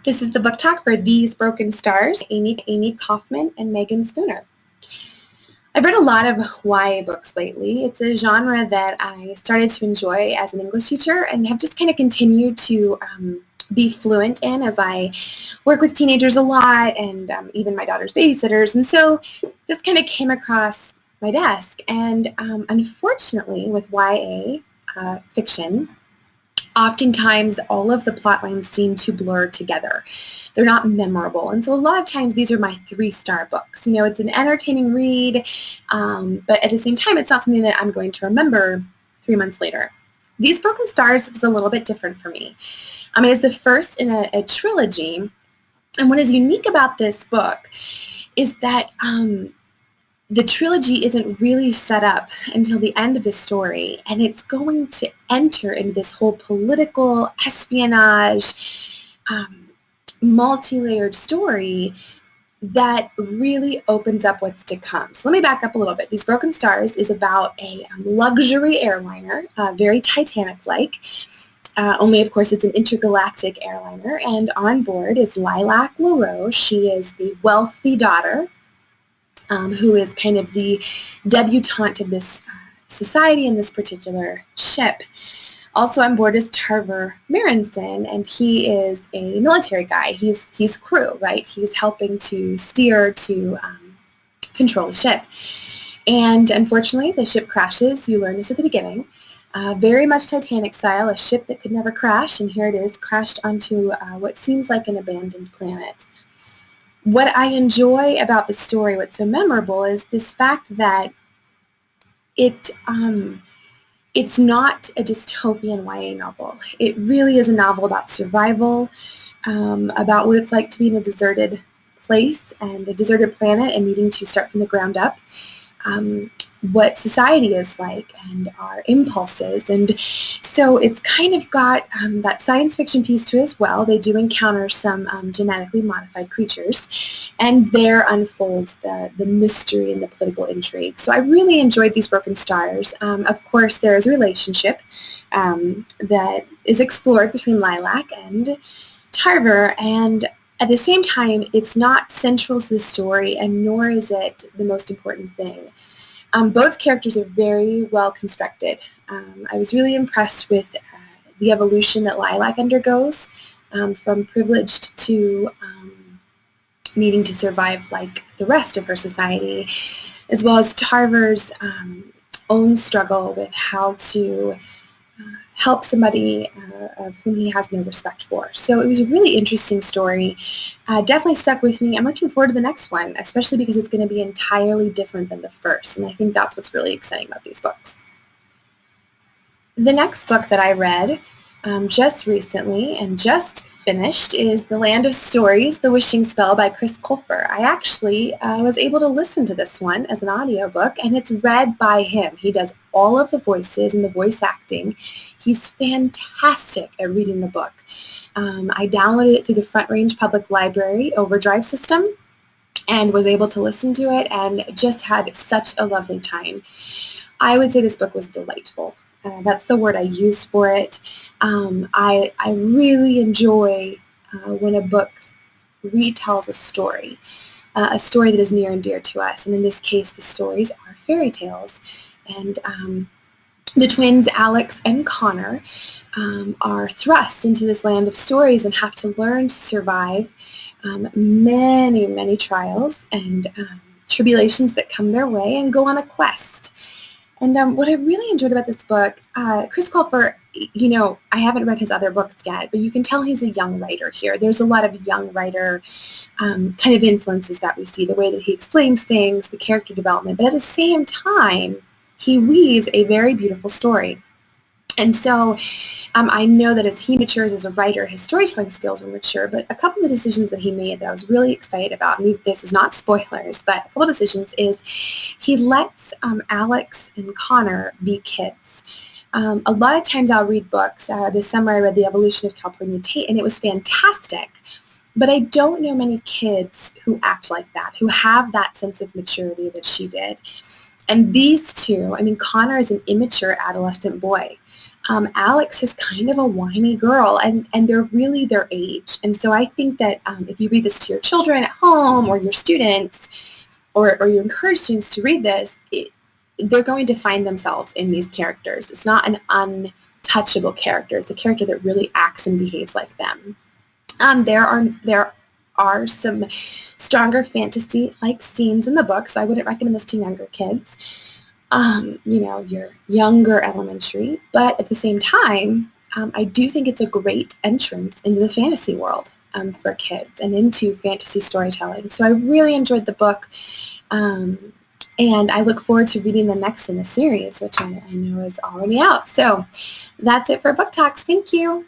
This is the book talk for These Broken Stars, Amy Kaufman and Megan Spooner. I've read a lot of YA books lately. It's a genre that I started to enjoy as an English teacher and have just kind of continued to be fluent in as I work with teenagers a lot and even my daughter's babysitters. And so this kind of came across my desk. And unfortunately, with YA fiction, oftentimes all of the plot lines seem to blur together. They're not memorable. And so a lot of times these are my 3-star books. You know, it's an entertaining read, but at the same time, it's not something that I'm going to remember 3 months later. These Broken Stars was a little bit different for me. It is the first in a trilogy. And what is unique about this book is that the trilogy isn't really set up until the end of the story, and it's going to enter into this whole political espionage, multi-layered story that really opens up what's to come. So let me back up a little bit. These Broken Stars is about a luxury airliner, very Titanic-like, only of course it's an intergalactic airliner, and on board is Lilac LaRose. She is the wealthy daughter who is kind of the debutante of this society in this particular ship. Also on board is Tarver Marinson, and he is a military guy. He's crew, right? He's helping to steer to control the ship. And unfortunately, the ship crashes. You learn this at the beginning. Very much Titanic style, a ship that could never crash, and here it is, crashed onto what seems like an abandoned planet. What I enjoy about the story, what's so memorable, is this fact that it's not a dystopian YA novel. It really is a novel about survival, about what it's like to be in a deserted place and a deserted planet and needing to start from the ground up, what society is like and our impulses. And so it's kind of got that science fiction piece to it as well. They do encounter some genetically modified creatures, and there unfolds the mystery and the political intrigue. So I really enjoyed These Broken Stars. Of course, there is a relationship that is explored between Lilac and Tarver, and at the same time, it's not central to the story, and nor is it the most important thing. Both characters are very well constructed. I was really impressed with the evolution that Lilac undergoes, from privileged to needing to survive like the rest of her society, as well as Tarver's own struggle with how to help somebody of whom he has no respect for. So it was a really interesting story. Definitely stuck with me. I'm looking forward to the next one, especially because it's going to be entirely different than the first, and I think that's what's really exciting about these books. The next book that I read just recently and just finished is The Land of Stories, The Wishing Spell by Chris Colfer. I actually was able to listen to this one as an audiobook, and it's read by him. He does all of the voices and the voice acting. He's fantastic at reading the book. I downloaded it through the Front Range Public Library Overdrive system and was able to listen to it and just had such a lovely time. I would say this book was delightful. That's the word I use for it. I really enjoy when a book retells a story that is near and dear to us. And in this case, the stories are fairy tales. And the twins, Alex and Connor, are thrust into this land of stories and have to learn to survive many, many trials and tribulations that come their way and go on a quest. And what I really enjoyed about this book, Chris Colfer, you know, I haven't read his other books yet, but you can tell he's a young writer here. There's a lot of young writer kind of influences that we see, the way that he explains things, the character development, but at the same time, he weaves a very beautiful story. And so I know that as he matures as a writer, his storytelling skills will mature, but a couple of decisions that he made that I was really excited about, and this is not spoilers, but a couple of decisions is he lets Alex and Connor be kids. A lot of times I'll read books. This summer I read The Evolution of Calpurnia Tate, and it was fantastic. But I don't know many kids who act like that, who have that sense of maturity that she did. And these two, I mean, Connor is an immature adolescent boy. Alex is kind of a whiny girl, and they're really their age. And so I think that if you read this to your children at home or your students, or you encourage students to read this, they're going to find themselves in these characters. It's not an untouchable character. It's a character that really acts and behaves like them. There are some stronger fantasy-like scenes in the book, so I wouldn't recommend this to younger kids. Your younger elementary, but at the same time, I do think it's a great entrance into the fantasy world for kids and into fantasy storytelling. So I really enjoyed the book, and I look forward to reading the next in the series, which I know is already out. So that's it for Book Talks. Thank you.